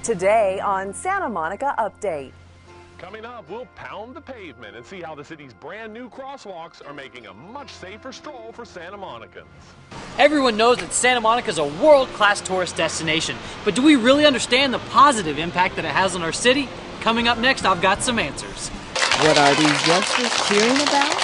Today on Santa Monica Update. Coming up, we'll pound the pavement and see how the city's brand new crosswalks are making a much safer stroll for Santa Monicans. Everyone knows that Santa Monica is a world-class tourist destination, but do we really understand the positive impact that it has on our city? Coming up next, I've got some answers. What are these youngsters cheering about?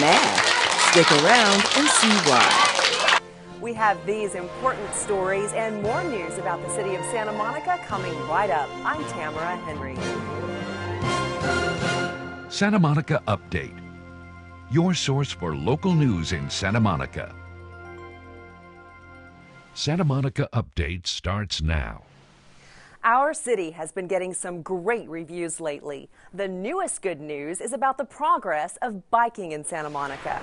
Math. Stick around and see why. We have these important stories and more news about the city of Santa Monica coming right up. I'm Tamara Henry. Santa Monica Update, your source for local news in Santa Monica. Santa Monica Update starts now. Our city has been getting some great reviews lately. The newest good news is about the progress of biking in Santa Monica.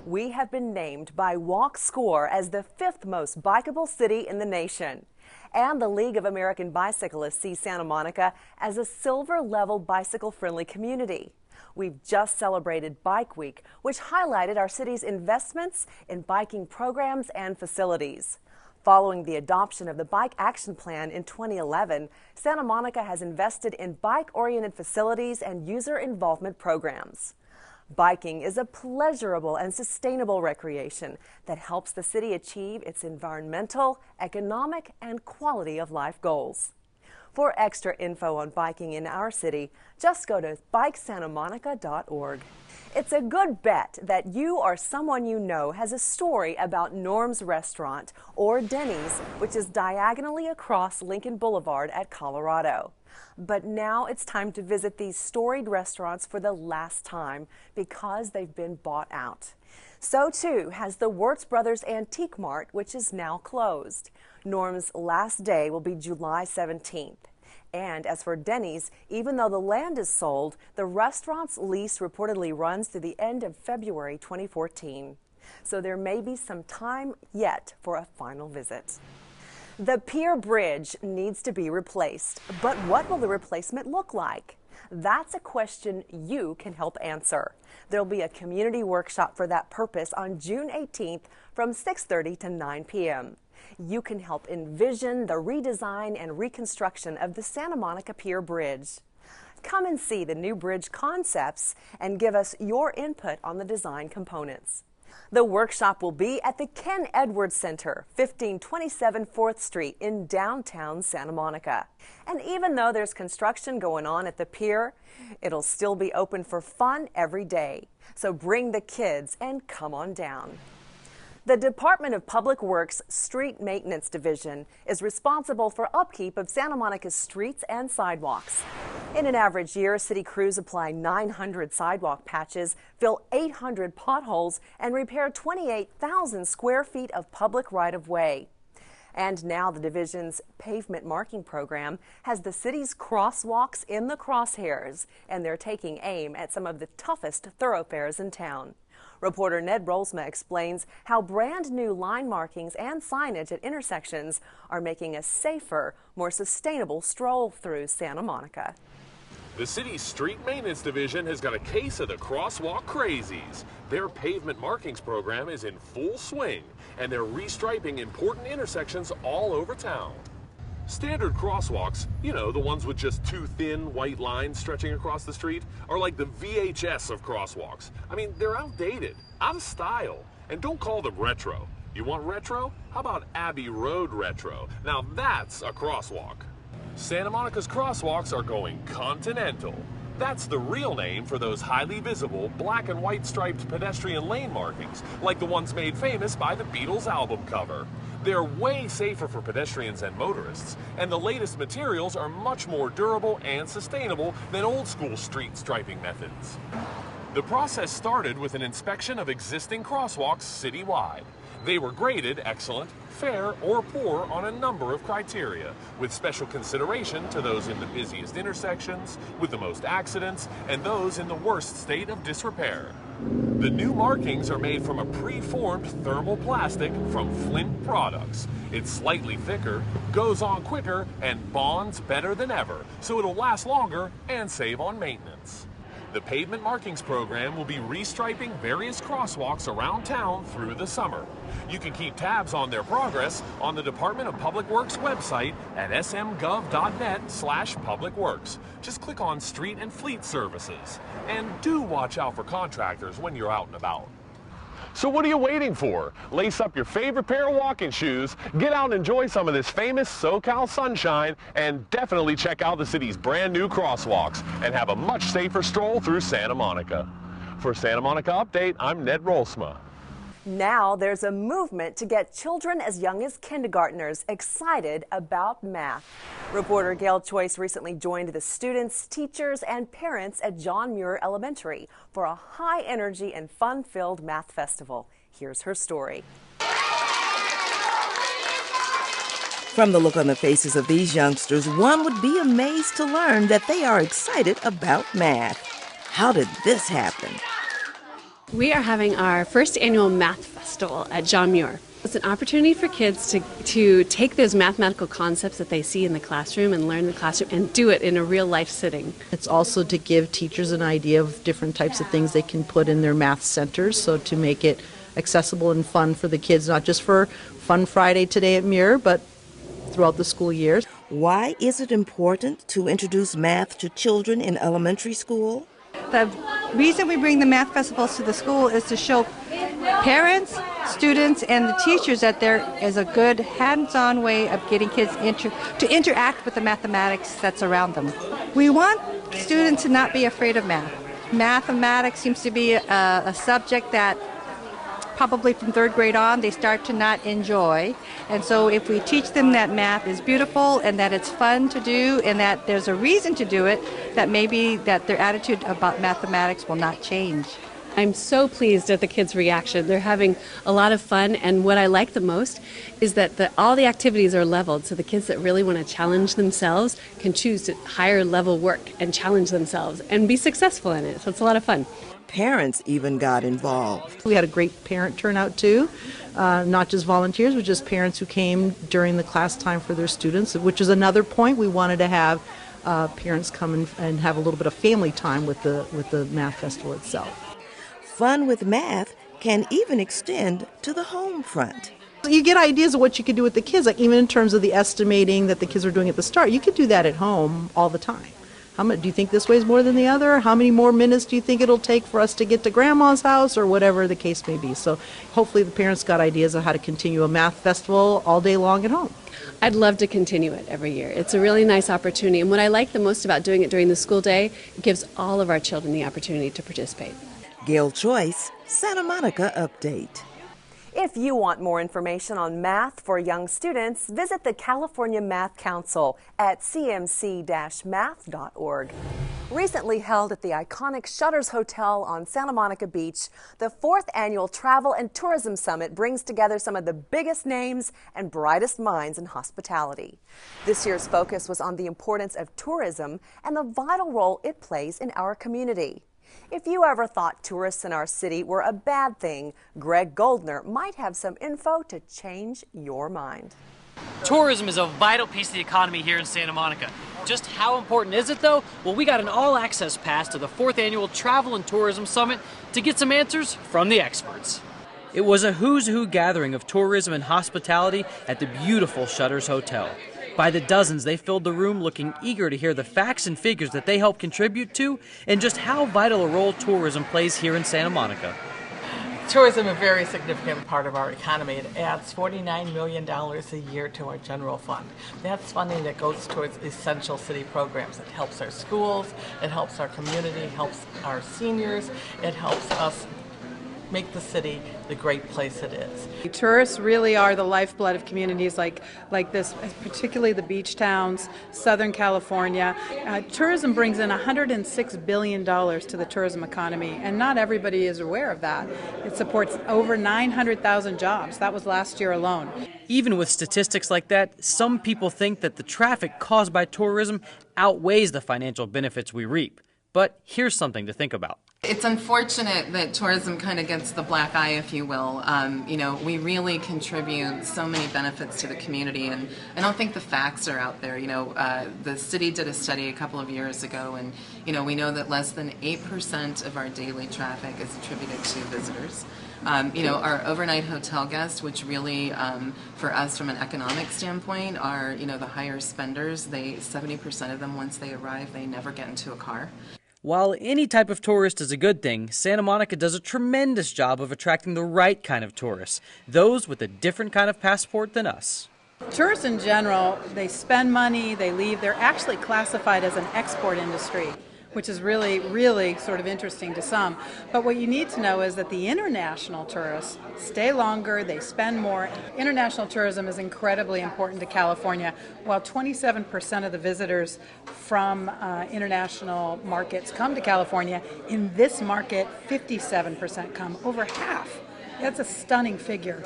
We have been named by Walk Score as the 5th most bikeable city in the nation. And the League of American Bicyclists sees Santa Monica as a silver-level bicycle-friendly community. We've just celebrated Bike Week, which highlighted our city's investments in biking programs and facilities. Following the adoption of the Bike Action Plan in 2011, Santa Monica has invested in bike-oriented facilities and user involvement programs. Biking is a pleasurable and sustainable recreation that helps the city achieve its environmental, economic, and quality of life goals. For extra info on biking in our city, just go to bikesantamonica.org. It's a good bet that you or someone you know has a story about Norm's Restaurant or Dennys, which is diagonally across Lincoln Boulevard at Colorado. But now it's time to visit these storied restaurants for the last time because they've been bought out. So too has the Wertz Brothers Antique Mart, which is now closed. Norm's last day will be July 17th. And as for Dennys, even though the land is sold, the restaurant's lease reportedly runs through the end of February 2014. So there may be some time yet for a final visit. The Pier Bridge needs to be replaced, but what will the replacement look like? That's a question you can help answer. There'll be a community workshop for that purpose on June 18th from 6:30 to 9 p.m. You can help envision the redesign and reconstruction of the Santa Monica Pier Bridge. Come and see the new bridge concepts and give us your input on the design components. The workshop will be at the Ken Edwards Center, 1527 4th Street in downtown Santa Monica. And even though there's construction going on at the pier, it'll still be open for fun every day. So bring the kids and come on down. The Department of Public Works Street Maintenance Division is responsible for upkeep of Santa Monica's streets and sidewalks. In an average year, city crews apply 900 sidewalk patches, fill 800 potholes, and repair 28,000 square feet of public right-of-way. And now the division's pavement marking program has the city's crosswalks in the crosshairs, and they're taking aim at some of the toughest thoroughfares in town. Reporter Ned Rolsma explains how brand new line markings and signage at intersections are making a safer, more sustainable stroll through Santa Monica. The city's street maintenance division has got a case of the crosswalk crazies. Their pavement markings program is in full swing, and they're restriping important intersections all over town. Standard crosswalks, you know, the ones with just two thin white lines stretching across the street, are like the VHS of crosswalks. I mean, they're outdated, out of style, and don't call them retro. You want retro? How about Abbey Road retro? Now that's a crosswalk. Santa Monica's crosswalks are going continental. That's the real name for those highly visible black and white striped pedestrian lane markings, like the ones made famous by the Beatles album cover. They're way safer for pedestrians and motorists, and the latest materials are much more durable and sustainable than old-school street striping methods. The process started with an inspection of existing crosswalks citywide. They were graded excellent, fair, or poor on a number of criteria, with special consideration to those in the busiest intersections, with the most accidents, and those in the worst state of disrepair. The new markings are made from a pre-formed thermal plastic from Flint Products. It's slightly thicker, goes on quicker, and bonds better than ever, so it'll last longer and save on maintenance. The pavement markings program will be restriping various crosswalks around town through the summer. You can keep tabs on their progress on the Department of Public Works website at smgov.net/publicworks. Just click on Street and Fleet Services. And do watch out for contractors when you're out and about. So what are you waiting for? Lace up your favorite pair of walking shoes, get out and enjoy some of this famous SoCal sunshine, and definitely check out the city's brand new crosswalks and have a much safer stroll through Santa Monica. For Santa Monica Update, I'm Ned Rolsma. Now there's a movement to get children as young as kindergartners excited about math. Reporter Gail Choice recently joined the students, teachers, and parents at John Muir Elementary for a high-energy and fun-filled math festival. Here's her story. From the look on the faces of these youngsters, one would be amazed to learn that they are excited about math. How did this happen? We are having our first annual math festival at John Muir. It's an opportunity for kids to take those mathematical concepts that they see in the classroom and learn in the classroom and do it in a real life setting. It's also to give teachers an idea of different types of things they can put in their math centers, so to make it accessible and fun for the kids, not just for Fun Friday today at Muir, but throughout the school year. Why is it important to introduce math to children in elementary school? The reason we bring the math festivals to the school is to show parents, students, and the teachers that there is a good hands-on way of getting kids to interact with the mathematics that's around them. We want students to not be afraid of math. Mathematics seems to be a subject that probably from third grade on they start to not enjoy. And so if we teach them that math is beautiful and that it's fun to do and that there's a reason to do it, that maybe that their attitude about mathematics will not change. I'm so pleased at the kids' reaction. They're having a lot of fun, and what I like the most is that all the activities are leveled, so the kids that really want to challenge themselves can choose to higher level work and challenge themselves and be successful in it. So it's a lot of fun. Parents even got involved. We had a great parent turnout too, not just volunteers, but just parents who came during the class time for their students, which is another point. We wanted to have parents come and have a little bit of family time with the math festival itself. Fun with math can even extend to the home front. You get ideas of what you could do with the kids, like even in terms of the estimating that the kids are doing at the start. You could do that at home all the time. How much do you think this weighs more than the other? How many more minutes do you think it'll take for us to get to Grandma's house, or whatever the case may be? So hopefully the parents got ideas of how to continue a math festival all day long at home. I'd love to continue it every year. It's a really nice opportunity, and what I like the most about doing it during the school day, it gives all of our children the opportunity to participate. Gail Choice, Santa Monica Update. If you want more information on math for young students, visit the California Math Council at cmc-math.org. Recently held at the iconic Shutters Hotel on Santa Monica Beach, the 4th Annual Travel and Tourism Summit brings together some of the biggest names and brightest minds in hospitality. This year's focus was on the importance of tourism and the vital role it plays in our community. If you ever thought tourists in our city were a bad thing, Greg Goldner might have some info to change your mind. Tourism is a vital piece of the economy here in Santa Monica. Just how important is it though? Well, we got an all-access pass to the 4th Annual Travel and Tourism Summit to get some answers from the experts. It was a who's who gathering of tourism and hospitality at the beautiful Shutters Hotel. By the dozens, they filled the room looking eager to hear the facts and figures that they help contribute to and just how vital a role tourism plays here in Santa Monica. Tourism is a very significant part of our economy. It adds $49 million a year to our general fund. That's funding that goes towards essential city programs. It helps our schools, it helps our community, it helps our seniors, it helps us make the city the great place it is. Tourists really are the lifeblood of communities like this, particularly the beach towns, Southern California. Tourism brings in $106 billion to the tourism economy, and not everybody is aware of that. It supports over 900,000 jobs. That was last year alone. Even with statistics like that, some people think that the traffic caused by tourism outweighs the financial benefits we reap. But here's something to think about. It's unfortunate that tourism kind of gets the black eye, if you will. We really contribute so many benefits to the community, and I don't think the facts are out there. The city did a study a couple of years ago, and we know that less than 8% of our daily traffic is attributed to visitors. Our overnight hotel guests, which really, for us from an economic standpoint, are the higher spenders. 70% of them, once they arrive, they never get into a car. While any type of tourist is a good thing, Santa Monica does a tremendous job of attracting the right kind of tourists, those with a different kind of passport than us. Tourists in general, they spend money, they leave. They're actually classified as an export industry, which is really, really sort of interesting to some. But what you need to know is that the international tourists stay longer, they spend more. International tourism is incredibly important to California. While 27% of the visitors from international markets come to California, in this market, 57% come, over half. That's a stunning figure.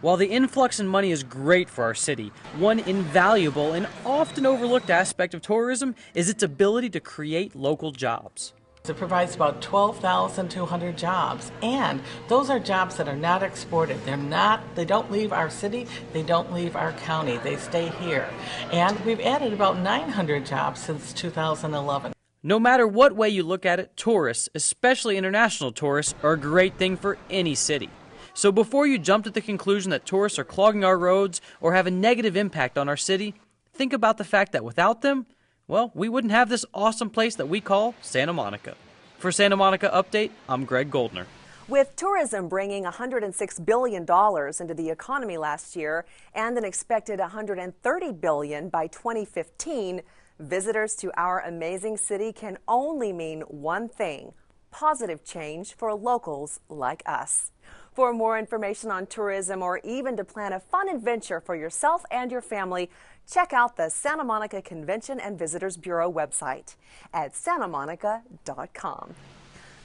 While the influx in money is great for our city, one invaluable and often overlooked aspect of tourism is its ability to create local jobs. It provides about 12,200 jobs, and those are jobs that are not exported. They don't leave our city, they don't leave our county, they stay here. And we've added about 900 jobs since 2011. No matter what way you look at it, tourists, especially international tourists, are a great thing for any city. So before you jump to the conclusion that tourists are clogging our roads or have a negative impact on our city, think about the fact that without them, well, we wouldn't have this awesome place that we call Santa Monica. For Santa Monica Update, I'm Greg Goldner. With tourism bringing $106 billion into the economy last year and an expected $130 billion by 2015, visitors to our amazing city can only mean one thing: positive change for locals like us. For more information on tourism or even to plan a fun adventure for yourself and your family, check out the Santa Monica Convention and Visitors Bureau website at santamonica.com.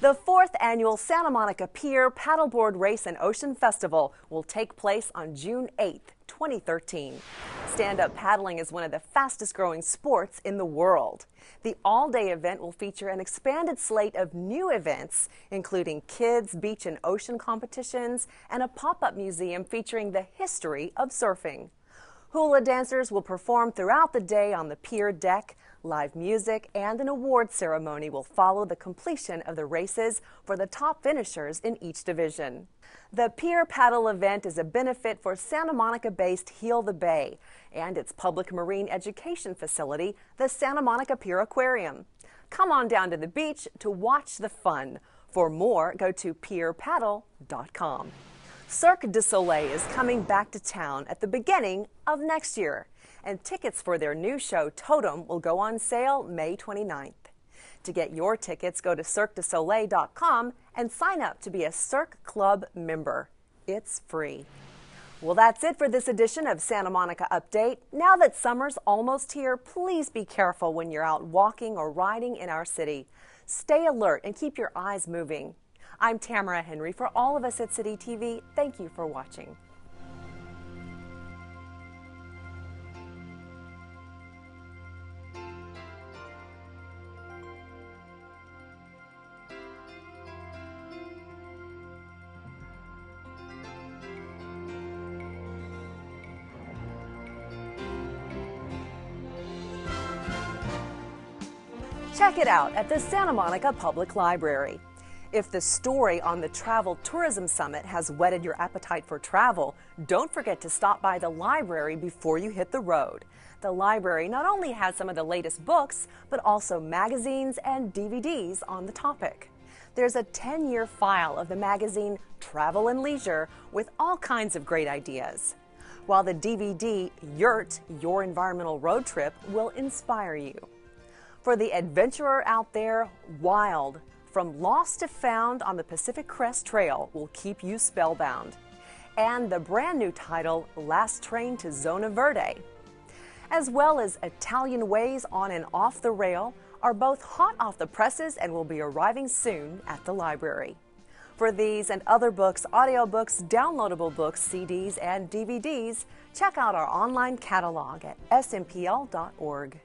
The 4th annual Santa Monica Pier Paddleboard Race and Ocean Festival will take place on June 8th, 2013. Stand-up paddling is one of the fastest-growing sports in the world. The all-day event will feature an expanded slate of new events, including kids, beach, and ocean competitions, and a pop-up museum featuring the history of surfing. Hula dancers will perform throughout the day on the pier deck. Live music and an award ceremony will follow the completion of the races for the top finishers in each division. The Pier Paddle event is a benefit for Santa Monica-based Heal the Bay and its public marine education facility, the Santa Monica Pier Aquarium. Come on down to the beach to watch the fun. For more, go to pierpaddle.com. Cirque de Soleil is coming back to town at the beginning of next year, and tickets for their new show, Totem, will go on sale May 29th. To get your tickets, go to cirquedesoleil.com and sign up to be a Cirque Club member. It's free. Well, that's it for this edition of Santa Monica Update. Now that summer's almost here, please be careful when you're out walking or riding in our city. Stay alert and keep your eyes moving. I'm Tamara Henry. For all of us at City TV, thank you for watching. Check it out at the Santa Monica Public Library. If the story on the Travel Tourism Summit has whetted your appetite for travel, don't forget to stop by the library before you hit the road. The library not only has some of the latest books, but also magazines and DVDs on the topic. There's a 10-year file of the magazine Travel and Leisure with all kinds of great ideas, while the DVD Yurt, Your Environmental Road Trip, will inspire you. For the adventurer out there, Wild, From Lost to Found on the Pacific Crest Trail will keep you spellbound. And the brand new title, Last Train to Zona Verde, as well as Italian Ways on and Off the Rail, are both hot off the presses and will be arriving soon at the library. For these and other books, audiobooks, downloadable books, CDs, and DVDs, check out our online catalog at smpl.org.